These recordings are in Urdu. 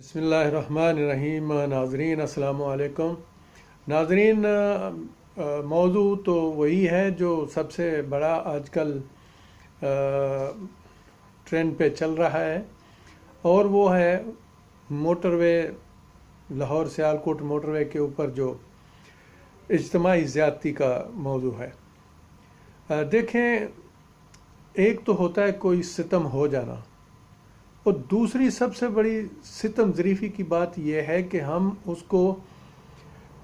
بسم اللہ الرحمن الرحیم۔ ناظرین السلام علیکم۔ ناظرین، موضوع تو وہی ہے جو سب سے بڑا آج کل ٹرینڈ پہ چل رہا ہے، اور وہ ہے موٹر وے، لاہور سیالکوٹ موٹر وے کے اوپر جو اجتماعی زیادتی کا موضوع ہے۔ دیکھیں، ایک تو ہوتا ہے کوئی ستم ہو جانا، اور دوسری سب سے بڑی ستم ظریفی کی بات یہ ہے کہ ہم اس کو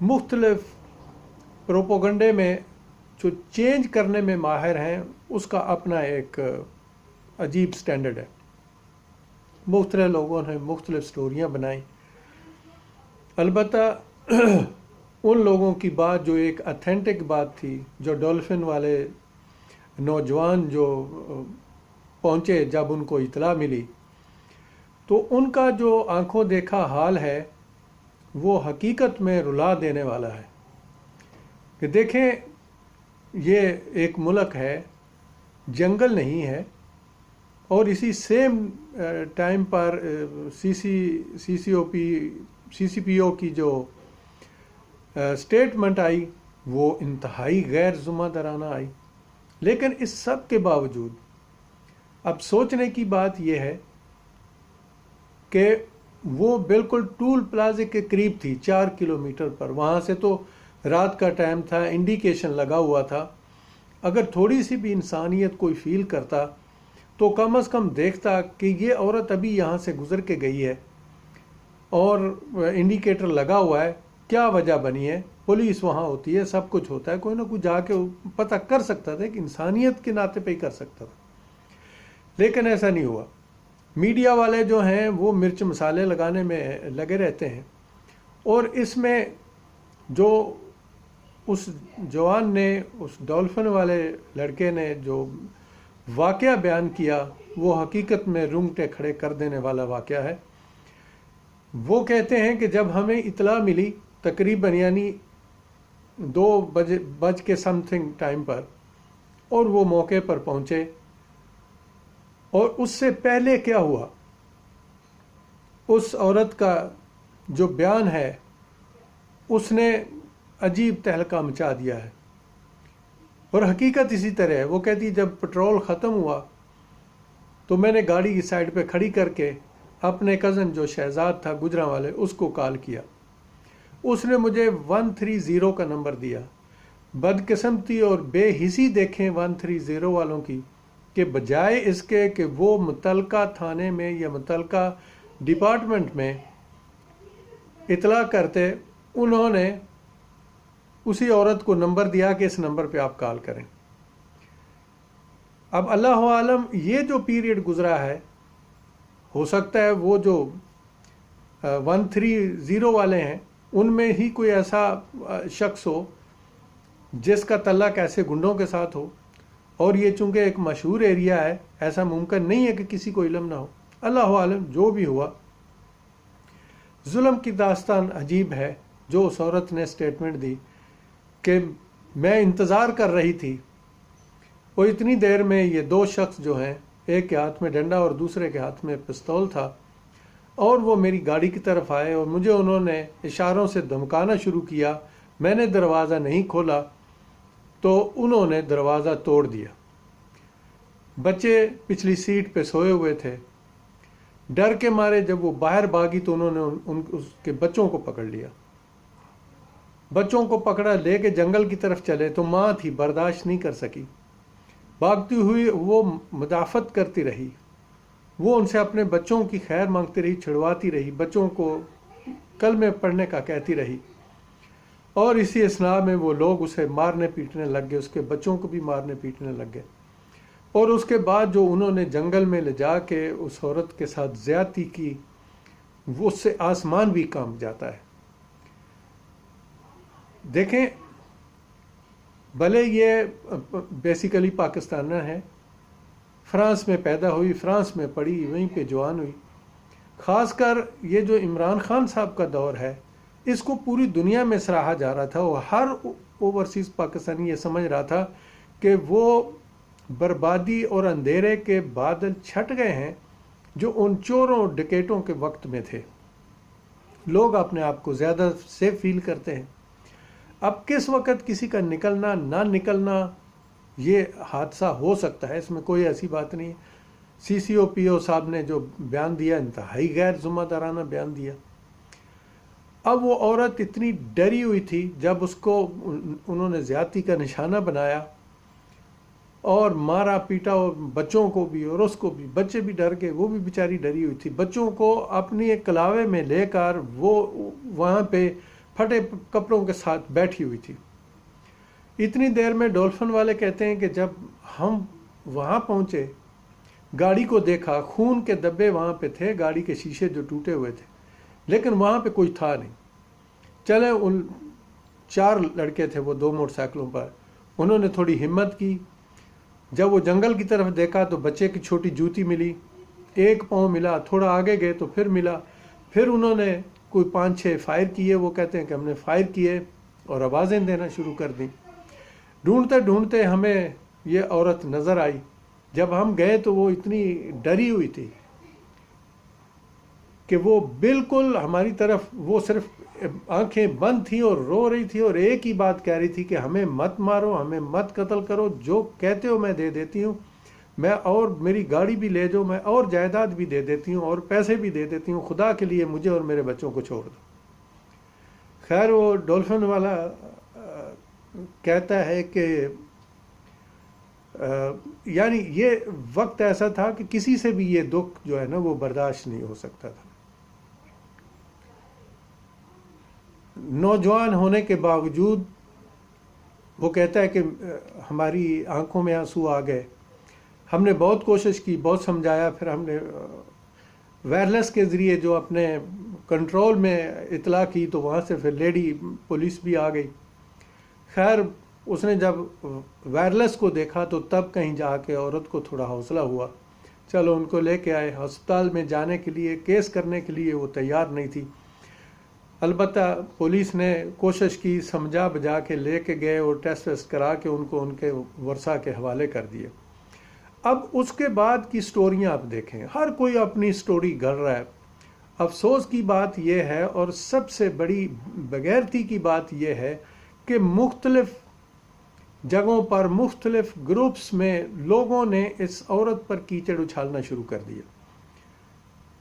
مختلف پروپیگنڈے میں جو چینج کرنے میں ماہر ہیں، اس کا اپنا ایک عجیب سٹینڈرڈ ہے۔ مختلف لوگوں نے مختلف سٹوریاں بنائیں، البتہ ان لوگوں کی بات جو ایک اتھینٹک بات تھی، جو ڈولفن والے نوجوان جو پہنچے جب ان کو اطلاع ملی، تو ان کا جو آنکھوں دیکھا حال ہے وہ حقیقت میں رلا دینے والا ہے۔ کہ دیکھیں، یہ ایک ملک ہے، جنگل نہیں ہے، اور اسی سیم ٹائم پر سی سی پی او کی جو سٹیٹمنٹ آئی وہ انتہائی غیر ذمہ دارانہ آئی۔ لیکن اس سب کے باوجود اب سوچنے کی بات یہ ہے کہ وہ بالکل ٹول پلازے کے قریب تھی، 4 کلومیٹر پر۔ وہاں سے تو رات کا ٹائم تھا، انڈیکیشن لگا ہوا تھا۔ اگر تھوڑی سی بھی انسانیت کوئی فیل کرتا تو کم از کم دیکھتا کہ یہ عورت ابھی یہاں سے گزر کے گئی ہے اور انڈیکیٹر لگا ہوا ہے، کیا وجہ بنی ہے۔ پولیس وہاں ہوتی ہے، سب کچھ ہوتا ہے، کوئی نہ کوئی جا کے پتہ کر سکتا تھا، کہ انسانیت کے ناطے پہ ہی کر سکتا تھا۔ لیکن ایسا نہیں ہوا۔ میڈیا والے جو ہیں وہ مرچ مسالے لگانے میں لگے رہتے ہیں، اور اس میں جو اس جوان نے، اس ڈولفن والے لڑکے نے جو واقعہ بیان کیا، وہ حقیقت میں رونگٹے کھڑے کر دینے والا واقعہ ہے۔ وہ کہتے ہیں کہ جب ہمیں اطلاع ملی تقریباً یعنی 2:00 ٹائم پر، اور وہ موقع پر پہنچے، اور اس سے پہلے کیا ہوا، اس عورت کا جو بیان ہے اس نے عجیب تہلکہ مچا دیا ہے، اور حقیقت اسی طرح ہے۔ وہ کہتی جب پٹرول ختم ہوا تو میں نے گاڑی کی سائڈ پہ کھڑی کر کے اپنے کزن جو شہزاد تھا گجراں والے، اس کو کال کیا۔ اس نے مجھے 130 کا نمبر دیا۔ بدقسمتی اور بے حسی دیکھیں 130 والوں کی، کہ بجائے اس کے کہ وہ متعلقہ تھانے میں یا متعلقہ ڈپارٹمنٹ میں اطلاع کرتے، انہوں نے اسی عورت کو نمبر دیا کہ اس نمبر پہ آپ کال کریں۔ اب اللہ عالم یہ جو پیریڈ گزرا ہے، ہو سکتا ہے وہ جو 130 والے ہیں ان میں ہی کوئی ایسا شخص ہو جس کا تعلق ایسے گنڈوں کے ساتھ ہو، اور یہ چونکہ ایک مشہور ایریا ہے، ایسا ممکن نہیں ہے کہ کسی کو علم نہ ہو۔ اللہ عالم جو بھی ہوا، ظلم کی داستان عجیب ہے۔ جو اس عورت نے سٹیٹمنٹ دی کہ میں انتظار کر رہی تھی، اور اتنی دیر میں یہ 2 شخص جو ہیں، ایک کے ہاتھ میں ڈنڈا اور دوسرے کے ہاتھ میں پستول تھا، اور وہ میری گاڑی کی طرف آئے اور مجھے انہوں نے اشاروں سے دھمکانا شروع کیا۔ میں نے دروازہ نہیں کھولا تو انہوں نے دروازہ توڑ دیا۔ بچے پچھلی سیٹ پہ سوئے ہوئے تھے، ڈر کے مارے جب وہ باہر بھاگی تو انہوں نے اس کے بچوں کو پکڑ لیا۔ بچوں کو پکڑا، لے کے جنگل کی طرف چلے تو ماں تھی، برداشت نہیں کر سکی، بھاگتی ہوئی وہ مدافعت کرتی رہی۔ وہ ان سے اپنے بچوں کی خیر مانگتی رہی، چھڑواتی رہی، بچوں کو کلمے پڑھنے کا کہتی رہی، اور اسی اثناء میں وہ لوگ اسے مارنے پیٹنے لگ گئے، اس کے بچوں کو بھی مارنے پیٹنے لگ گئے۔ اور اس کے بعد جو انہوں نے جنگل میں لے جا کے اس عورت کے ساتھ زیادتی کی، وہ اس سے آسمان بھی کانپ جاتا ہے۔ دیکھیں، بھلے یہ بیسیکلی پاکستانہ ہے، فرانس میں پیدا ہوئی، فرانس میں پڑھی، وہیں پہ جوان ہوئی۔ خاص کر یہ جو عمران خان صاحب کا دور ہے، اس کو پوری دنیا میں سراہا جا رہا تھا، اور ہر اوورسیز پاکستانی یہ سمجھ رہا تھا کہ وہ بربادی اور اندھیرے کے بادل چھٹ گئے ہیں جو ان چوروں ڈکیٹوں کے وقت میں تھے۔ لوگ اپنے آپ کو زیادہ سیف فیل کرتے ہیں۔ اب کس وقت کسی کا نکلنا نہ نکلنا یہ حادثہ ہو سکتا ہے، اس میں کوئی ایسی بات نہیں ہے۔ سی سی او پی او صاحب نے جو بیان دیا انتہائی غیر ذمہ دارانہ بیان دیا۔ اب وہ عورت اتنی ڈری ہوئی تھی جب اس کو انہوں نے زیادتی کا نشانہ بنایا اور مارا پیٹا، اور بچوں کو بھی اور اس کو بھی، بچے بھی ڈر گئے، وہ بھی بیچاری ڈری ہوئی تھی۔ بچوں کو اپنی ایک کلاوے میں لے کر وہ وہاں پہ پھٹے کپڑوں کے ساتھ بیٹھی ہوئی تھی۔ اتنی دیر میں ڈولفن والے کہتے ہیں کہ جب ہم وہاں پہنچے، گاڑی کو دیکھا، خون کے دبے وہاں پہ تھے، گاڑی کے شیشے جو ٹوٹے ہوئے تھے، لیکن وہاں پہ کوئی تھا نہیں۔ چلے ان 4 لڑکے تھے، وہ 2 موٹر سائیکلوں پر، انہوں نے تھوڑی ہمت کی۔ جب وہ جنگل کی طرف دیکھا تو بچے کی چھوٹی جوتی ملی، 1 پاؤں ملا، تھوڑا آگے گئے تو پھر ملا، پھر انہوں نے کوئی 5-6 فائر کیے۔ وہ کہتے ہیں کہ ہم نے فائر کیے اور آوازیں دینا شروع کر دیں۔ ڈھونڈتے ڈھونڈتے ہمیں یہ عورت نظر آئی۔ جب ہم گئے تو وہ اتنی ڈری ہوئی تھی کہ وہ بالکل ہماری طرف، وہ صرف آنکھیں بند تھیں اور رو رہی تھی، اور ایک ہی بات کہہ رہی تھی کہ ہمیں مت مارو، ہمیں مت قتل کرو، جو کہتے ہو میں دے دیتی ہوں، میں اور میری گاڑی بھی لے جاؤ، میں اور جائیداد بھی دے دیتی ہوں اور پیسے بھی دے دیتی ہوں، خدا کے لیے مجھے اور میرے بچوں کو چھوڑ دو۔ خیر وہ ڈولفن والا کہتا ہے کہ یعنی یہ وقت ایسا تھا کہ کسی سے بھی یہ دکھ جو ہے نا وہ برداشت نہیں ہو سکتا تھا۔ نوجوان ہونے کے باوجود وہ کہتا ہے کہ ہماری آنکھوں میں آنسو آ گئے، ہم نے بہت کوشش کی، بہت سمجھایا، پھر ہم نے وائرلیس کے ذریعے جو اپنے کنٹرول میں اطلاع کی تو وہاں سے پھر لیڈی پولیس بھی آ گئی۔ خیر اس نے جب وائرلیس کو دیکھا تو تب کہیں جا کے عورت کو تھوڑا حوصلہ ہوا، چلو ان کو لے کے آئے۔ ہسپتال میں جانے کے لیے، کیس کرنے کے لیے وہ تیار نہیں تھی، البتہ پولیس نے کوشش کی، سمجھا بجا کے لے کے گئے اور ٹیسٹ ویسٹ کرا کے ان کو ان کے ورثاء کے حوالے کر دیے۔ اب اس کے بعد کی سٹوریاں آپ دیکھیں، ہر کوئی اپنی سٹوری گھڑ رہا ہے۔ افسوس کی بات یہ ہے اور سب سے بڑی بغیرتی کی بات یہ ہے کہ مختلف جگہوں پر، مختلف گروپس میں لوگوں نے اس عورت پر کیچڑ اچھالنا شروع کر دیا۔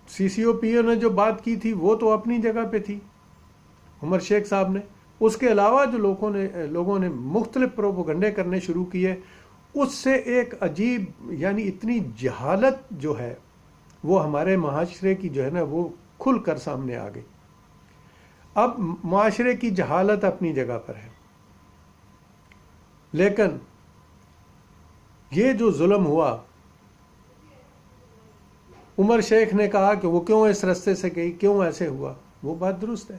سی سی او پی او نے جو بات کی تھی وہ تو اپنی جگہ پہ تھی، عمر شیخ صاحب نے، اس کے علاوہ جو لوگوں نے مختلف پروپیگنڈے کرنے شروع کیے، اس سے ایک عجیب یعنی اتنی جہالت جو ہے وہ ہمارے معاشرے کی جو ہے نا وہ کھل کر سامنے آ گئی۔ اب معاشرے کی جہالت اپنی جگہ پر ہے، لیکن یہ جو ظلم ہوا، عمر شیخ نے کہا کہ وہ کیوں اس رستے سے گئی، کیوں ایسے ہوا، وہ بات درست ہے،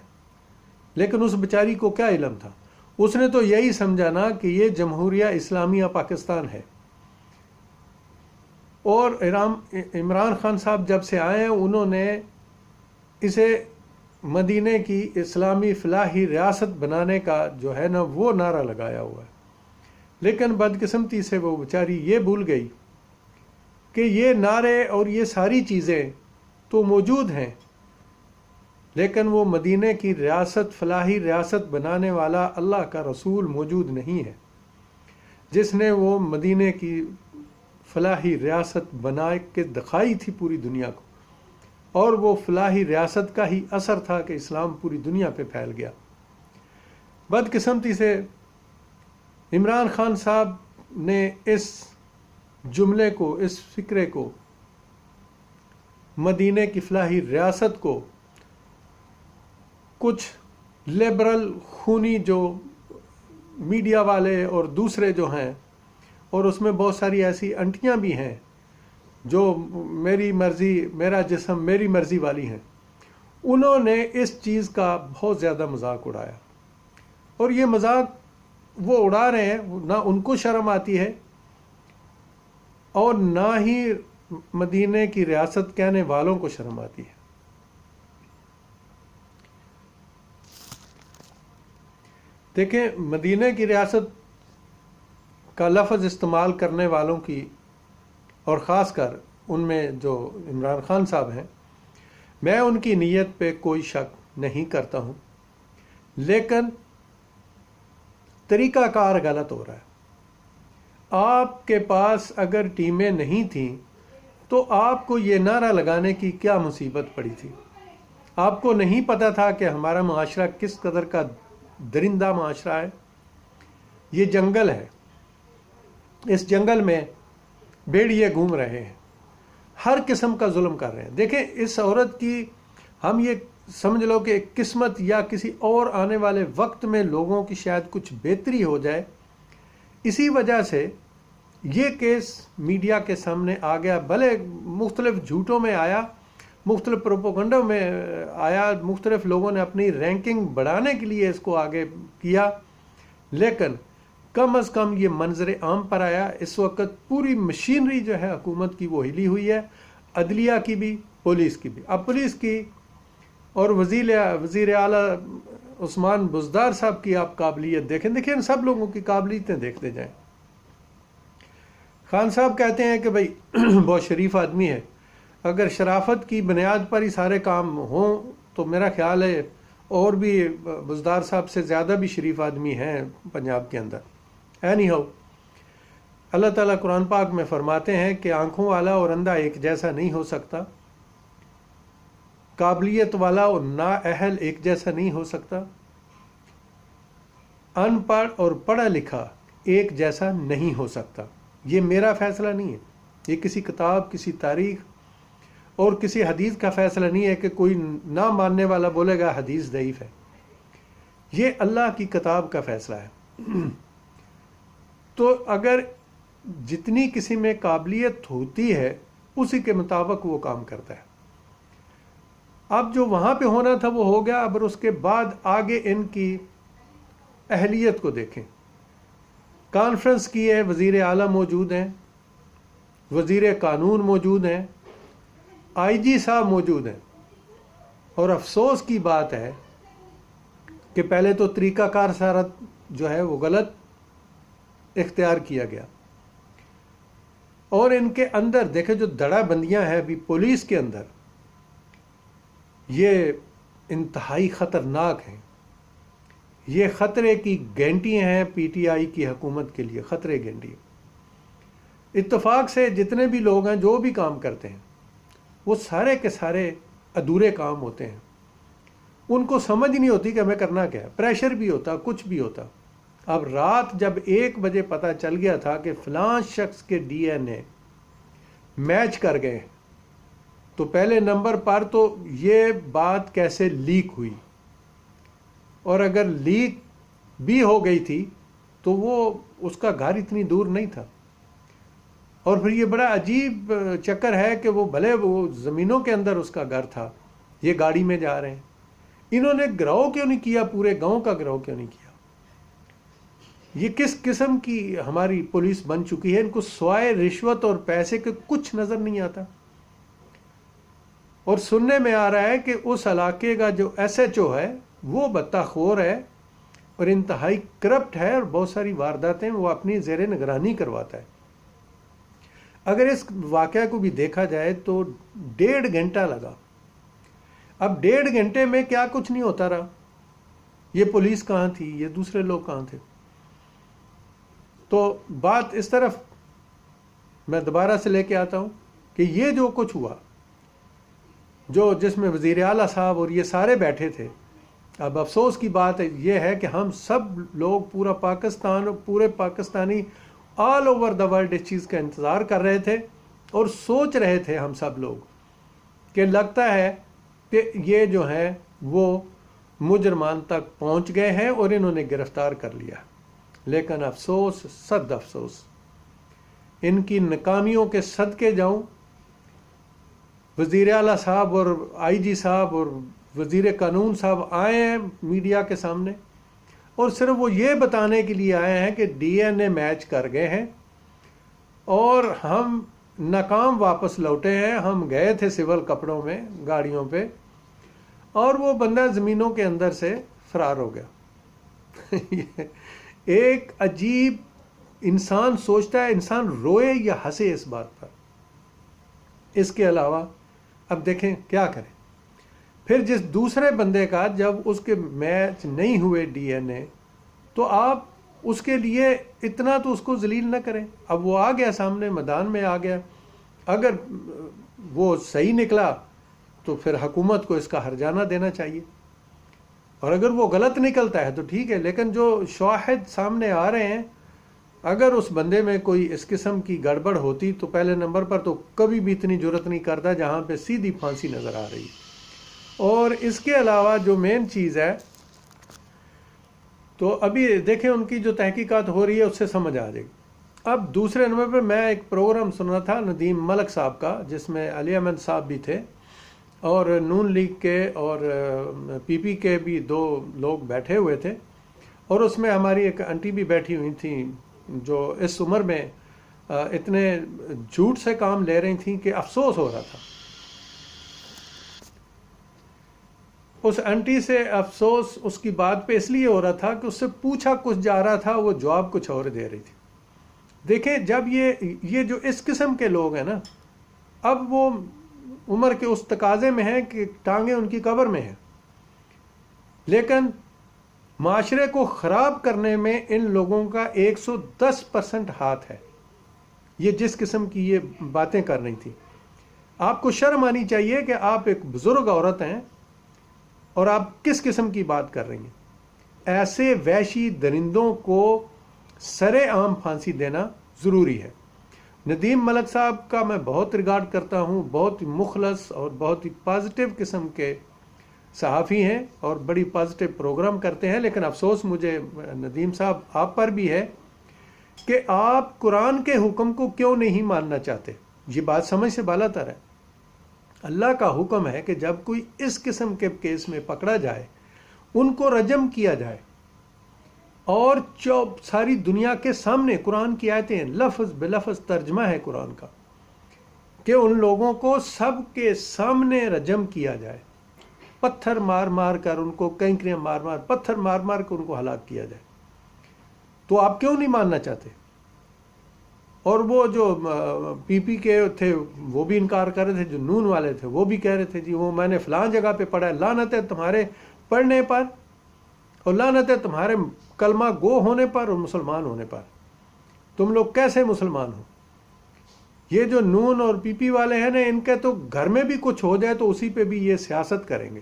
لیکن اس بیچاری کو کیا علم تھا؟ اس نے تو یہی سمجھا نا کہ یہ جمہوریہ اسلامیہ پاکستان ہے، اور عمران خان صاحب جب سے آئے ہیں انہوں نے اسے مدینے کی اسلامی فلاحی ریاست بنانے کا جو ہے نا وہ نعرہ لگایا ہوا ہے، لیکن بدقسمتی سے وہ بیچاری یہ بھول گئی کہ یہ نعرے اور یہ ساری چیزیں تو موجود ہیں، لیکن وہ مدینے کی ریاست، فلاحی ریاست بنانے والا اللہ کا رسول موجود نہیں ہے، جس نے وہ مدینے کی فلاحی ریاست بنا کے دکھائی تھی پوری دنیا کو، اور وہ فلاحی ریاست کا ہی اثر تھا کہ اسلام پوری دنیا پہ پھیل گیا۔ بدقسمتی سے عمران خان صاحب نے اس جملے کو، اس فکرے کو، مدینے کی فلاحی ریاست کو کچھ لبرل خونی جو میڈیا والے اور دوسرے جو ہیں، اور اس میں بہت ساری ایسی انٹیاں بھی ہیں جو میری مرضی میرا جسم میری مرضی والی ہیں، انہوں نے اس چیز کا بہت زیادہ مذاق اڑایا، اور یہ مذاق وہ اڑا رہے ہیں، نہ ان کو شرم آتی ہے اور نہ ہی مدینے کی ریاست کہنے والوں کو شرم آتی ہے۔ دیکھیں، مدینے کی ریاست کا لفظ استعمال کرنے والوں کی، اور خاص کر ان میں جو عمران خان صاحب ہیں، میں ان کی نیت پہ کوئی شک نہیں کرتا ہوں، لیکن طریقہ کار غلط ہو رہا ہے۔ آپ کے پاس اگر ٹیمیں نہیں تھیں تو آپ کو یہ نعرہ لگانے کی کیا مصیبت پڑی تھی؟ آپ کو نہیں پتا تھا کہ ہمارا معاشرہ کس قدر کا درندہ معاشرہ ہے؟ یہ جنگل ہے، اس جنگل میں بھیڑیے گھوم رہے ہیں، ہر قسم کا ظلم کر رہے ہیں۔ دیکھیں اس عورت کی ہم یہ سمجھ لو کہ قسمت یا کسی اور آنے والے وقت میں لوگوں کی شاید کچھ بہتری ہو جائے، اسی وجہ سے یہ کیس میڈیا کے سامنے آ گیا، بھلے مختلف جھوٹوں میں آیا، مختلف پروپیگنڈوں میں آیا، مختلف لوگوں نے اپنی رینکنگ بڑھانے کے لیے اس کو آگے کیا، لیکن کم از کم یہ منظر عام پر آیا۔ اس وقت پوری مشینری جو ہے حکومت کی وہ ہلی ہوئی ہے، عدلیہ کی بھی، پولیس کی بھی۔ اب پولیس کی اور وزیر اعلیٰ عثمان بزدار صاحب کی آپ قابلیت دیکھیں ان سب لوگوں کی قابلیتیں دیکھتے جائیں۔ خان صاحب کہتے ہیں کہ بھائی بہت شریف آدمی ہے، اگر شرافت کی بنیاد پر ہی سارے کام ہوں تو میرا خیال ہے اور بھی بزدار صاحب سے زیادہ بھی شریف آدمی ہیں پنجاب کے اندر۔ اینی ہو، اللہ تعالیٰ قرآن پاک میں فرماتے ہیں کہ آنکھوں والا اور اندھا ایک جیسا نہیں ہو سکتا، قابلیت والا اور نااہل ایک جیسا نہیں ہو سکتا، ان پڑھ اور پڑھا لکھا ایک جیسا نہیں ہو سکتا۔ یہ میرا فیصلہ نہیں ہے، یہ کسی کتاب، کسی تاریخ اور کسی حدیث کا فیصلہ نہیں ہے کہ کوئی نہ ماننے والا بولے گا حدیث ضعیف ہے۔ یہ اللہ کی کتاب کا فیصلہ ہے۔ تو اگر جتنی کسی میں قابلیت ہوتی ہے اسی کے مطابق وہ کام کرتا ہے۔ اب جو وہاں پہ ہونا تھا وہ ہو گیا، اب اس کے بعد آگے ان کی اہلیت کو دیکھیں۔ کانفرنس کی ہے، وزیر اعلیٰ موجود ہیں، وزیر قانون موجود ہیں، آئی جی صاحب موجود ہیں، اور افسوس کی بات ہے کہ پہلے تو طریقہ کار سارا جو ہے وہ غلط اختیار کیا گیا، اور ان کے اندر دیکھیں جو دڑا بندیاں ہیں ابھی پولیس کے اندر، یہ انتہائی خطرناک ہیں۔ یہ خطرے کی گھنٹی ہیں پی ٹی آئی کی حکومت کے لیے، خطرے گھنٹی۔ اتفاق سے جتنے بھی لوگ ہیں جو بھی کام کرتے ہیں وہ سارے کے سارے ادھورے کام ہوتے ہیں، ان کو سمجھ نہیں ہوتی کہ ہمیں کرنا کیا ہے، پریشر بھی ہوتا، کچھ بھی ہوتا۔ اب رات جب 1 بجے پتہ چل گیا تھا کہ فلاں شخص کے ڈی این اے میچ کر گئے، تو پہلے نمبر پر تو یہ بات کیسے لیک ہوئی، اور اگر لیک بھی ہو گئی تھی تو وہ اس کا گھر اتنی دور نہیں تھا۔ اور پھر یہ بڑا عجیب چکر ہے کہ وہ بھلے وہ زمینوں کے اندر اس کا گھر تھا، یہ گاڑی میں جا رہے ہیں۔ انہوں نے گروہ کیوں نہیں کیا، پورے گاؤں کا گروہ کیوں نہیں کیا؟ یہ کس قسم کی ہماری پولیس بن چکی ہے؟ ان کو سوائے رشوت اور پیسے کے کچھ نظر نہیں آتا۔ اور سننے میں آ رہا ہے کہ اس علاقے کا جو ایس ایچ او ہے وہ بطخور ہے اور انتہائی کرپٹ ہے، اور بہت ساری وارداتیں وہ اپنی زیر نگرانی کرواتا ہے۔ اگر اس واقعہ کو بھی دیکھا جائے تو 1.5 گھنٹہ لگا۔ اب 1.5 گھنٹے میں کیا کچھ نہیں ہوتا رہا؟ یہ پولیس کہاں تھی، یہ دوسرے لوگ کہاں تھے؟ تو بات اس طرف میں دوبارہ سے لے کے آتا ہوں کہ یہ جو کچھ ہوا، جس میں وزیر اعلیٰ صاحب اور یہ سارے بیٹھے تھے، اب افسوس کی بات یہ ہے کہ ہم سب لوگ، پورا پاکستان اور پورے Pakistani all over the world اس چیز کا انتظار کر رہے تھے اور سوچ رہے تھے ہم سب لوگ کہ لگتا ہے کہ یہ جو ہیں وہ مجرمان تک پہنچ گئے ہیں اور انہوں نے گرفتار کر لیا۔ لیکن افسوس، صد افسوس، ان کی ناکامیوں کے صدقے جاؤں، وزیر اعلیٰ صاحب اور آئی جی صاحب اور وزیر قانون صاحب آئے ہیں میڈیا کے سامنے اور صرف وہ یہ بتانے کے لیے آئے ہیں کہ ڈی این اے میچ کر گئے ہیں اور ہم ناکام واپس لوٹے ہیں، ہم گئے تھے سول کپڑوں میں گاڑیوں پہ، اور وہ بندہ زمینوں کے اندر سے فرار ہو گیا۔ ایک عجیب، انسان سوچتا ہے، انسان روئے یا ہنسے اس بات پر۔ اس کے علاوہ اب دیکھیں کیا کریں۔ پھر جس دوسرے بندے کا جب اس کے میچ نہیں ہوئے ڈی این اے، تو آپ اس کے لیے اتنا تو اس کو ذلیل نہ کریں. اب وہ آ گیا سامنے میدان میں آ گیا، اگر وہ صحیح نکلا تو پھر حکومت کو اس کا ہرجانہ دینا چاہیے، اور اگر وہ غلط نکلتا ہے تو ٹھیک ہے. لیکن جو شواہد سامنے آ رہے ہیں، اگر اس بندے میں کوئی اس قسم کی گڑبڑ ہوتی تو پہلے نمبر پر تو کبھی بھی اتنی جرت نہیں کرتا جہاں پہ سیدھی پھانسی نظر آ رہی. اور اس کے علاوہ جو مین چیز ہے، تو ابھی دیکھیں ان کی جو تحقیقات ہو رہی ہے اس سے سمجھ آ جائے گی. اب دوسرے نمبر پہ میں ایک پروگرام سنا تھا ندیم ملک صاحب کا، جس میں علی احمد صاحب بھی تھے اور نون لیگ کے اور پی پی کے بھی 2 لوگ بیٹھے ہوئے تھے، اور اس میں ہماری ایک آنٹی بھی بیٹھی ہوئی تھیں جو اس عمر میں اتنے جھوٹ سے کام لے رہی تھیں کہ افسوس ہو رہا تھا. اس آنٹی سے افسوس اس کی بات پہ اس لیے ہو رہا تھا کہ اس سے پوچھا کچھ جا رہا تھا، وہ جواب کچھ اور دے رہی تھی. دیکھیں جب یہ جو اس قسم کے لوگ ہیں نا، اب وہ عمر کے اس تقاضے میں ہیں کہ ٹانگیں ان کی قبر میں ہیں، لیکن معاشرے کو خراب کرنے میں ان لوگوں کا 110% ہاتھ ہے. یہ جس قسم کی یہ باتیں کر رہی تھی، آپ کو شرم آنی چاہیے کہ آپ ایک بزرگ عورت ہیں اور آپ کس قسم کی بات کر رہی ہیں. ایسے وحشی درندوں کو سر عام پھانسی دینا ضروری ہے. ندیم ملک صاحب کا میں بہت ریگارڈ کرتا ہوں، بہت ہی مخلص اور بہت ہی پازیٹیو قسم کے صحافی ہیں اور بڑی پازیٹیو پروگرام کرتے ہیں. لیکن افسوس مجھے ندیم صاحب آپ پر بھی ہے کہ آپ قرآن کے حکم کو کیوں نہیں ماننا چاہتے. یہ بات سمجھ سے بالا تر ہے. اللہ کا حکم ہے کہ جب کوئی اس قسم کے کیس میں پکڑا جائے ان کو رجم کیا جائے، اور ساری دنیا کے سامنے قرآن کی آیتیں لفظ بلفظ ترجمہ ہے قرآن کا کہ ان لوگوں کو سب کے سامنے رجم کیا جائے، پتھر مار مار کر ان کو، کنکریاں مار مار، پتھر مار مار کر ان کو ہلاک کیا جائے. تو آپ کیوں نہیں ماننا چاہتے؟ اور وہ جو پی پی کے تھے وہ بھی انکار کر رہے تھے، جو نون والے تھے وہ بھی کہہ رہے تھے جی وہ میں نے فلاں جگہ پہ پڑھا ہے. لعنت ہے تمہارے پڑھنے پر، اور لعنت ہے تمہارے کلمہ گو ہونے پر اور مسلمان ہونے پر. تم لوگ کیسے مسلمان ہو؟ یہ جو نون اور پی پی والے ہیں نا، ان کے تو گھر میں بھی کچھ ہو جائے تو اسی پہ بھی یہ سیاست کریں گے.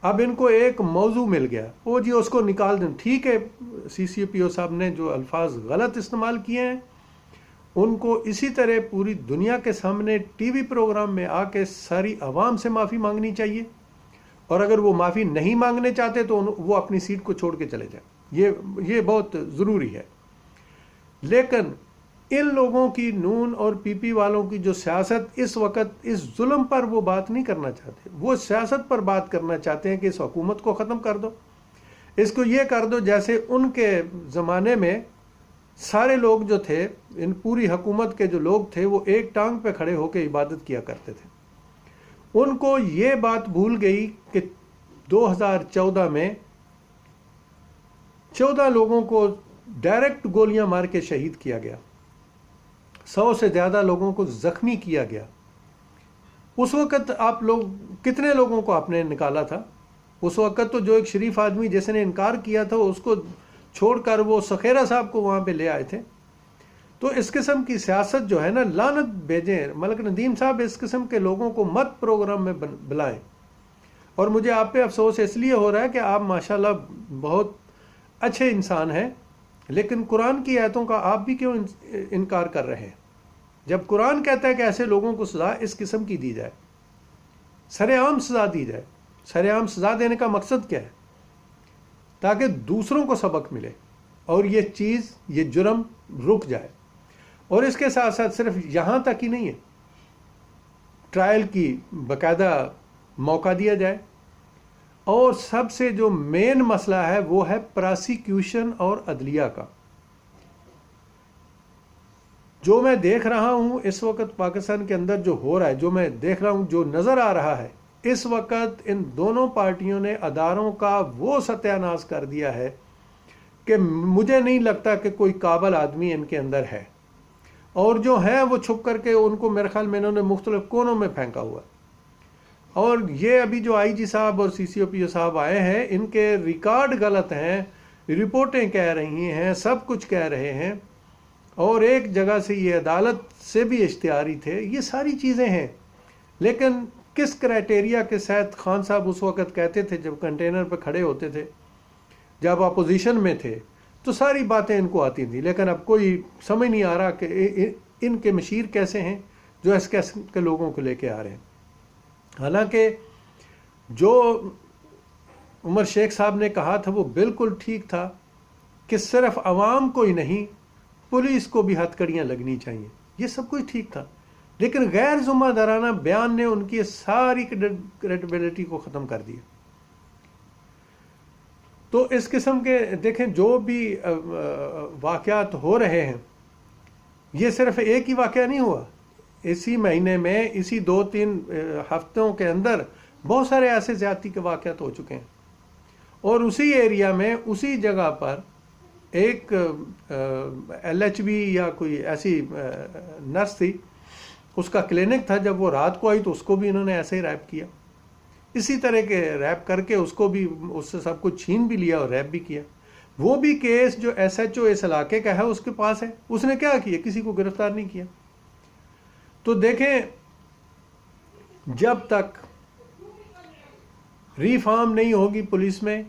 اب ان کو ایک موضوع مل گیا، وہ جی اس کو نکال دیں. ٹھیک ہے، سی سی پی او صاحب نے جو الفاظ غلط استعمال کیے ہیں ان کو اسی طرح پوری دنیا کے سامنے ٹی وی پروگرام میں آ کے ساری عوام سے معافی مانگنی چاہیے، اور اگر وہ معافی نہیں مانگنے چاہتے تو وہ اپنی سیٹ کو چھوڑ کے چلے جائیں. یہ بہت ضروری ہے. لیکن ان لوگوں کی، نون اور پی پی والوں کی جو سیاست اس وقت اس ظلم پر وہ بات نہیں کرنا چاہتے، وہ سیاست پر بات کرنا چاہتے ہیں کہ اس حکومت کو ختم کر دو، اس کو یہ کر دو جیسے ان کے زمانے میں سارے لوگ جو تھے، ان پوری حکومت کے جو لوگ تھے، وہ ایک ٹانگ پہ کھڑے ہو کے عبادت کیا کرتے تھے. ان کو یہ بات بھول گئی کہ 2014 میں 14 لوگوں کو ڈائریکٹ گولیاں مار کے شہید کیا گیا، 100 سے زیادہ لوگوں کو زخمی کیا گیا. اس وقت آپ لوگ کتنے لوگوں کو آپ نے نکالا تھا؟ اس وقت تو جو ایک شریف آدمی جس نے انکار کیا تھا اس کو چھوڑ کر وہ سخیرہ صاحب کو وہاں پہ لے آئے تھے. تو اس قسم کی سیاست جو ہے نا، لعنت بھیجیں. ملک ندیم صاحب اس قسم کے لوگوں کو مت پروگرام میں بلائیں. اور مجھے آپ پہ افسوس اس لیے ہو رہا ہے کہ آپ ماشاءاللہ بہت اچھے انسان ہیں، لیکن قرآن کی آیتوں کا آپ بھی کیوں انکار کر رہے ہیں؟ جب قرآن کہتا ہے کہ ایسے لوگوں کو سزا اس قسم کی دی جائے، سر عام سزا دی جائے. سر عام سزا دینے کا مقصد کیا ہے؟ تاکہ دوسروں کو سبق ملے اور یہ چیز، یہ جرم رک جائے. اور اس کے ساتھ ساتھ صرف یہاں تک ہی نہیں ہے، ٹرائل کی باقاعدہ موقع دیا جائے. اور سب سے جو مین مسئلہ ہے وہ ہے پراسیکیوشن اور عدلیہ کا. جو میں دیکھ رہا ہوں اس وقت پاکستان کے اندر جو ہو رہا ہے، جو میں دیکھ رہا ہوں، جو نظر آ رہا ہے، اس وقت ان دونوں پارٹیوں نے اداروں کا وہ ستیہ ناش کر دیا ہے کہ مجھے نہیں لگتا کہ کوئی قابل آدمی ان کے اندر ہے. اور جو ہیں وہ چھپ کر کے ان کو میرے خیال میں انہوں نے مختلف کونوں میں پھینکا ہوا. اور یہ ابھی جو آئی جی صاحب اور سی سی او پی او صاحب آئے ہیں، ان کے ریکارڈ غلط ہیں، رپورٹیں کہہ رہی ہیں، سب کچھ کہہ رہے ہیں، اور ایک جگہ سے یہ عدالت سے بھی اشتہاری تھے، یہ ساری چیزیں ہیں. لیکن کس کرائٹیریا کے ساتھ خان صاحب اس وقت کہتے تھے جب کنٹینر پہ کھڑے ہوتے تھے، جب اپوزیشن میں تھے، تو ساری باتیں ان کو آتی تھیں. لیکن اب کوئی سمجھ نہیں آ رہا کہ ان کے مشیر کیسے ہیں جو اس قسم کے لوگوں کو لے کے آ رہے ہیں. حالانکہ جو عمر شیخ صاحب نے کہا تھا وہ بالکل ٹھیک تھا کہ صرف عوام کو ہی نہیں، پولیس کو بھی ہتھ کڑیاں لگنی چاہیے، یہ سب کچھ ٹھیک تھا. لیکن غیر ذمہ دارانہ بیان نے ان کی ساری کریڈیبلٹی کو ختم کر دیا. تو اس قسم کے دیکھیں جو بھی واقعات ہو رہے ہیں، یہ صرف ایک ہی واقعہ نہیں ہوا. اسی مہینے میں، اسی 2-3 ہفتوں کے اندر بہت سارے ایسے زیادتی کے واقعات ہو چکے ہیں. اور اسی ایریا میں، اسی جگہ پر ایک ایل ایچ بی یا کوئی ایسی نرس تھی، اس کا کلینک تھا. جب وہ رات کو آئی تو اس کو بھی انہوں نے ایسے ہی ریپ کیا، اسی طرح کے ریپ کر کے اس کو بھی، اس سے سب کچھ چھین بھی لیا اور ریپ بھی کیا. وہ بھی کیس جو ایس ایچ او اس علاقے کا ہے اس کے پاس ہے، اس نے کیا کیا؟ کسی کو گرفتار نہیں کیا. تو دیکھیں، جب تک ریفارم نہیں ہوگی پولیس میں،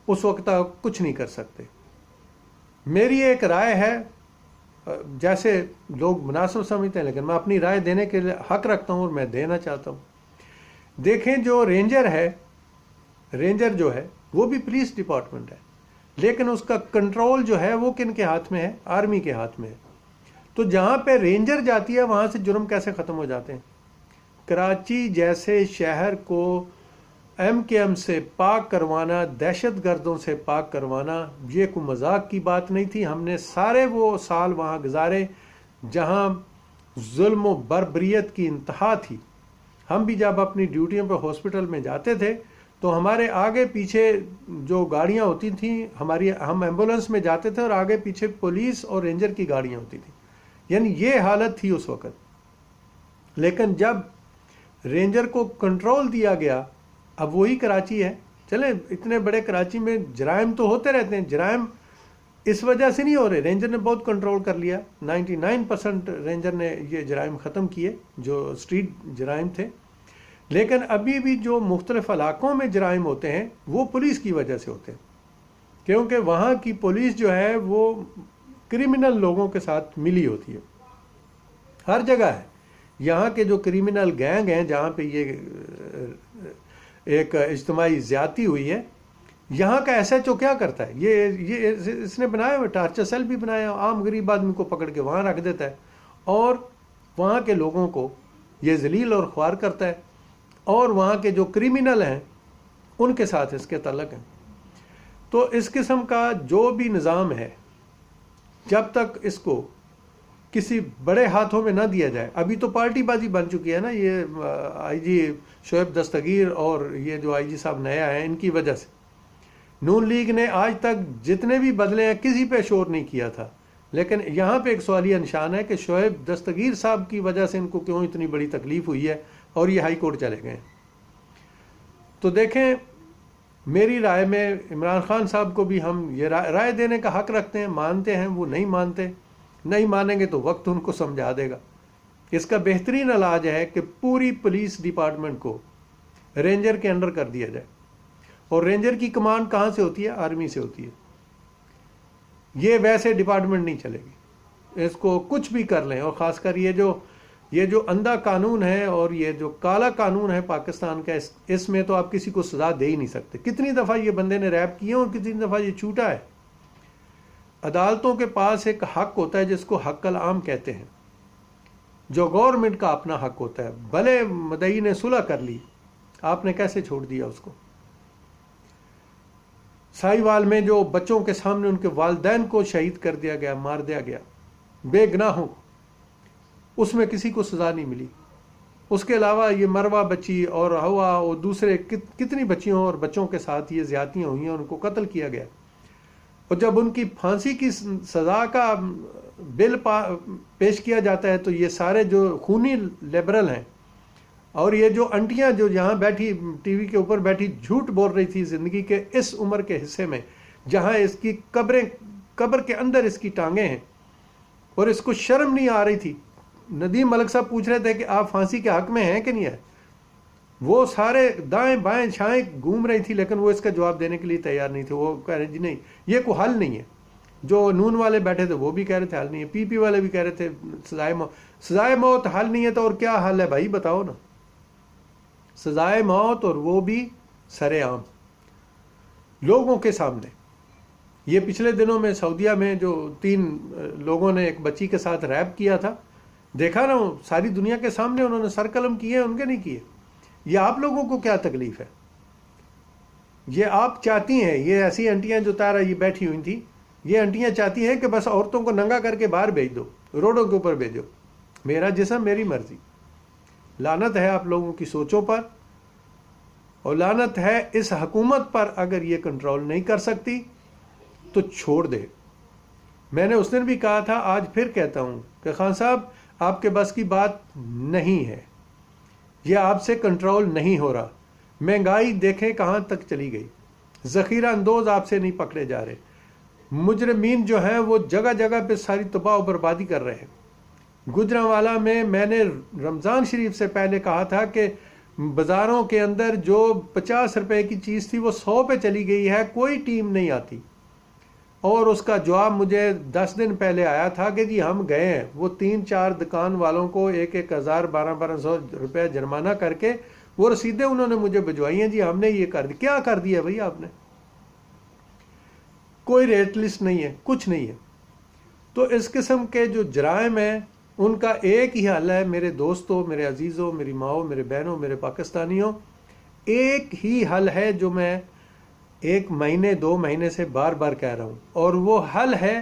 اس وقت تک کچھ نہیں کر سکتے. میری ایک رائے ہے، جیسے لوگ مناسب سمجھتے ہیں، لیکن میں اپنی رائے دینے کے لیے حق رکھتا ہوں اور میں دینا چاہتا ہوں. دیکھیں، جو رینجر ہے، رینجر جو ہے وہ بھی پولیس ڈپارٹمنٹ ہے، لیکن اس کا کنٹرول جو ہے وہ کن کے ہاتھ میں ہے؟ آرمی کے ہاتھ میں ہے. تو جہاں پہ رینجر جاتی ہے وہاں سے جرم کیسے ختم ہو جاتے ہیں؟ کراچی جیسے شہر کو ایم کے ایم سے پاک کروانا، دہشت گردوں سے پاک کروانا، یہ کوئی مذاق کی بات نہیں تھی. ہم نے سارے وہ سال وہاں گزارے جہاں ظلم و بربریت کی انتہا تھی. ہم بھی جب اپنی ڈیوٹیوں پہ ہاسپٹل میں جاتے تھے تو ہمارے آگے پیچھے جو گاڑیاں ہوتی تھیں، ہم ایمبولنس میں جاتے تھے اور آگے پیچھے پولیس اور رینجر کی گاڑیاں ہوتی تھیں. یعنی یہ حالت تھی اس وقت. لیکن جب رینجر کو کنٹرول دیا گیا، اب وہی کراچی ہے. چلیں، اتنے بڑے کراچی میں جرائم تو ہوتے رہتے ہیں، جرائم اس وجہ سے نہیں ہو رہے، رینجر نے بہت کنٹرول کر لیا. 99% رینجر نے یہ جرائم ختم کیے جو اسٹریٹ جرائم تھے. لیکن ابھی بھی جو مختلف علاقوں میں جرائم ہوتے ہیں وہ پولیس کی وجہ سے ہوتے ہیں، کیونکہ وہاں کی پولیس جو ہے وہ کرمنل لوگوں کے ساتھ ملی ہوتی ہے. ہر جگہ ہے. یہاں کے جو کرمنل گینگ ہیں جہاں پہ یہ ایک اجتماعی زیادتی ہوئی ہے، یہاں کا ایس ایچ او کیا کرتا ہے؟ یہ اس نے بنایا ہوا ٹارچر سیل بھی بنایا، عام غریب آدمی کو پکڑ کے وہاں رکھ دیتا ہے اور وہاں کے لوگوں کو یہ ذلیل اور خوار کرتا ہے، اور وہاں کے جو کرمنل ہیں ان کے ساتھ اس کے تعلق ہیں. تو اس قسم کا جو بھی نظام ہے، جب تک اس کو کسی بڑے ہاتھوں میں نہ دیا جائے، ابھی تو پارٹی بازی بن چکی ہے نا، یہ آئی جی شعیب دستگیر اور یہ جو آئی جی صاحب نیا ہے، ان کی وجہ سے نون لیگ نے آج تک جتنے بھی بدلے ہیں کسی پہ شور نہیں کیا تھا. لیکن یہاں پہ ایک سوالیہ نشان ہے کہ شعیب دستگیر صاحب کی وجہ سے ان کو کیوں اتنی بڑی تکلیف ہوئی ہے اور یہ ہائی کورٹ چلے گئے. تو دیکھیں، میری رائے میں عمران خان صاحب کو بھی ہم یہ رائے دینے کا حق رکھتے ہیں. مانتے ہیں وہ، نہیں مانیں گے تو وقت ان کو سمجھا دے گا. اس کا بہترین علاج ہے کہ پوری پولیس ڈپارٹمنٹ کو رینجر کے انڈر کر دیا جائے. اور رینجر کی کمانڈ کہاں سے ہوتی ہے؟ آرمی سے ہوتی ہے. یہ ویسے ڈپارٹمنٹ نہیں چلے گی. اس کو کچھ بھی کر لیں، اور خاص کر یہ جو اندھا قانون ہے اور یہ جو کالا قانون ہے پاکستان کا، اس میں تو آپ کسی کو سزا دے ہی نہیں سکتے. کتنی دفعہ یہ بندے نے ریپ کیے اور کتنی دفعہ یہ چھوٹا ہے. عدالتوں کے پاس ایک حق ہوتا ہے جس کو حق العام کہتے ہیں، جو گورنمنٹ کا اپنا حق ہوتا ہے. بھلے مدعی نے صلح کر لی، آپ نے کیسے چھوڑ دیا اس کو؟ سائی وال میں جو بچوں کے سامنے ان کے والدین کو شہید کر دیا گیا، مار دیا گیا، بے گناہوں، اس میں کسی کو سزا نہیں ملی. اس کے علاوہ یہ مروا بچی اور ہوا اور دوسرے کتنی بچیوں اور بچوں کے ساتھ یہ زیادتیاں ہوئی ہیں، ان کو قتل کیا گیا. اور جب ان کی پھانسی کی سزا کا بل پیش کیا جاتا ہے تو یہ سارے جو خونی لبرل ہیں اور یہ جو انٹیاں جو یہاں بیٹھی ٹی وی کے اوپر بیٹھی جھوٹ بول رہی تھی زندگی کے اس عمر کے حصے میں جہاں اس کی قبر کے اندر اس کی ٹانگیں ہیں اور اس کو شرم نہیں آ رہی تھی. ندیم ملک صاحب پوچھ رہے تھے کہ آپ پھانسی کے حق میں ہیں کہ نہیں ہے. وہ سارے دائیں بائیں چھائیں گھوم رہی تھی لیکن وہ اس کا جواب دینے کے لیے تیار نہیں تھے. وہ کہہ رہے جی نہیں یہ کوئی حل نہیں ہے. جو نون والے بیٹھے تھے وہ بھی کہہ رہے تھے حل نہیں ہے. پی پی والے بھی کہہ رہے تھے سزائے موت حل نہیں ہے. تو اور کیا حل ہے بھائی بتاؤ نا. سزائے موت اور وہ بھی سر عام لوگوں کے سامنے. یہ پچھلے دنوں میں سعودیہ میں جو 3 لوگوں نے ایک بچی کے ساتھ ریپ کیا تھا دیکھا نا, ساری دنیا کے سامنے انہوں نے سر قلم کیے ان کے نہیں کیے. یہ آپ لوگوں کو کیا تکلیف ہے؟ یہ آپ چاہتی ہیں, یہ ایسی انٹیاں جو تارا یہ بیٹھی ہوئی تھی یہ انٹیاں چاہتی ہیں کہ بس عورتوں کو ننگا کر کے باہر بھیج دو, روڈوں کے اوپر بھیجو, میرا جسم میری مرضی. لعنت ہے آپ لوگوں کی سوچوں پر اور لعنت ہے اس حکومت پر. اگر یہ کنٹرول نہیں کر سکتی تو چھوڑ دے. میں نے اس دن بھی کہا تھا, آج پھر کہتا ہوں کہ خان صاحب آپ کے بس کی بات نہیں ہے, یہ آپ سے کنٹرول نہیں ہو رہا. مہنگائی دیکھیں کہاں تک چلی گئی, ذخیرہ اندوز آپ سے نہیں پکڑے جا رہے, مجرمین جو ہیں وہ جگہ جگہ پہ ساری تباہ و بربادی کر رہے ہیں. گجرانوالا میں نے رمضان شریف سے پہلے کہا تھا کہ بازاروں کے اندر جو 50 روپے کی چیز تھی وہ 100 پہ چلی گئی ہے, کوئی ٹیم نہیں آتی. اور اس کا جواب مجھے 10 دن پہلے آیا تھا کہ جی ہم گئے ہیں, وہ 3-4 دکان والوں کو 1,000 1,200 روپے جرمانہ کر کے وہ رسیدیں انہوں نے مجھے بھجوائی ہیں, جی ہم نے یہ کر دیا. کیا کر دیا بھائی آپ نے؟ کوئی ریٹ لسٹ نہیں ہے, کچھ نہیں ہے. تو اس قسم کے جو جرائم ہیں ان کا ایک ہی حل ہے میرے دوستوں, میرے عزیزوں, میری ماؤں, میرے بہنوں, میرے پاکستانیوں. ایک ہی حل ہے جو میں 1 مہینے 2 مہینے سے بار بار کہہ رہا ہوں, اور وہ حل ہے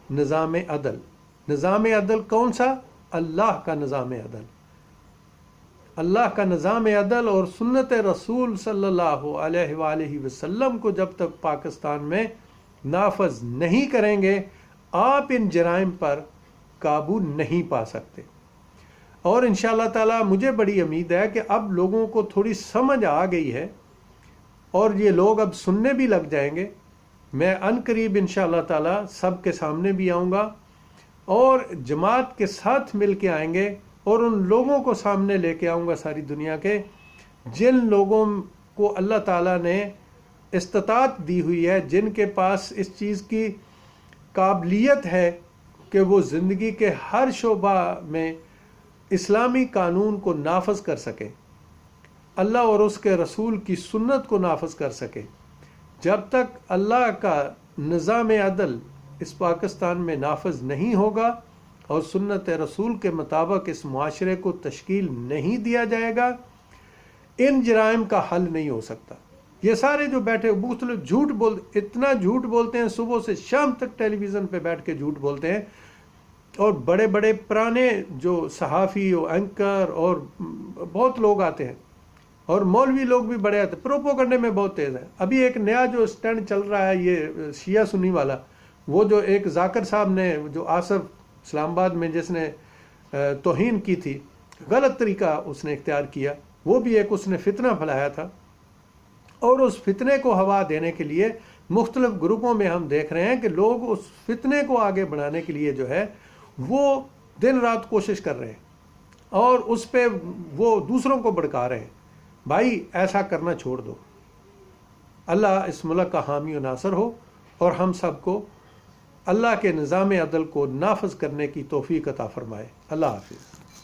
نظام عدل. نظام عدل کون سا؟ اللہ کا نظام عدل. اللہ کا نظام عدل اور سنت رسول صلی اللہ علیہ وآلہ وسلم کو جب تک پاکستان میں نافذ نہیں کریں گے آپ ان جرائم پر قابو نہیں پا سکتے. اور انشاءاللہ تعالی مجھے بڑی امید ہے کہ اب لوگوں کو تھوڑی سمجھ آ گئی ہے اور یہ لوگ اب سننے بھی لگ جائیں گے. میں عنقریب انشاءاللہ تعالی سب کے سامنے بھی آؤں گا اور جماعت کے ساتھ مل کے آئیں گے اور ان لوگوں کو سامنے لے کے آؤں گا ساری دنیا کے جن لوگوں کو اللہ تعالیٰ نے استطاعت دی ہوئی ہے, جن کے پاس اس چیز کی قابلیت ہے کہ وہ زندگی کے ہر شعبہ میں اسلامی قانون کو نافذ کر سکیں, اللہ اور اس کے رسول کی سنت کو نافذ کر سکیں. جب تک اللہ کا نظام عدل اس پاکستان میں نافذ نہیں ہوگا اور سنت رسول کے مطابق اس معاشرے کو تشکیل نہیں دیا جائے گا, ان جرائم کا حل نہیں ہو سکتا. یہ سارے جو بیٹھے مختلف جھوٹ اتنا جھوٹ بولتے ہیں, صبح سے شام تک ٹیلی ویژن پہ بیٹھ کے جھوٹ بولتے ہیں, اور بڑے بڑے پرانے جو صحافی اور اینکر اور بہت لوگ آتے ہیں اور مولوی لوگ بھی بڑے آتے ہیں, پروپوگنڈے میں بہت تیز ہیں. ابھی ایک نیا جو سٹینڈ چل رہا ہے یہ شیعہ سنی والا, وہ جو ایک ذاکر صاحب نے جو آصف اسلام آباد میں جس نے توہین کی تھی, غلط طریقہ اس نے اختیار کیا, وہ بھی ایک اس نے فتنہ پھیلایا تھا. اور اس فتنے کو ہوا دینے کے لیے مختلف گروپوں میں ہم دیکھ رہے ہیں کہ لوگ اس فتنے کو آگے بڑھانے کے لیے جو ہے وہ دن رات کوشش کر رہے ہیں اور اس پہ وہ دوسروں کو بھڑکا رہے ہیں. بھائی ایسا کرنا چھوڑ دو. اللہ اس ملک کا حامی و ناصر ہو اور ہم سب کو اللہ کے نظام عدل کو نافذ کرنے کی توفیق عطا فرمائے. اللہ حافظ.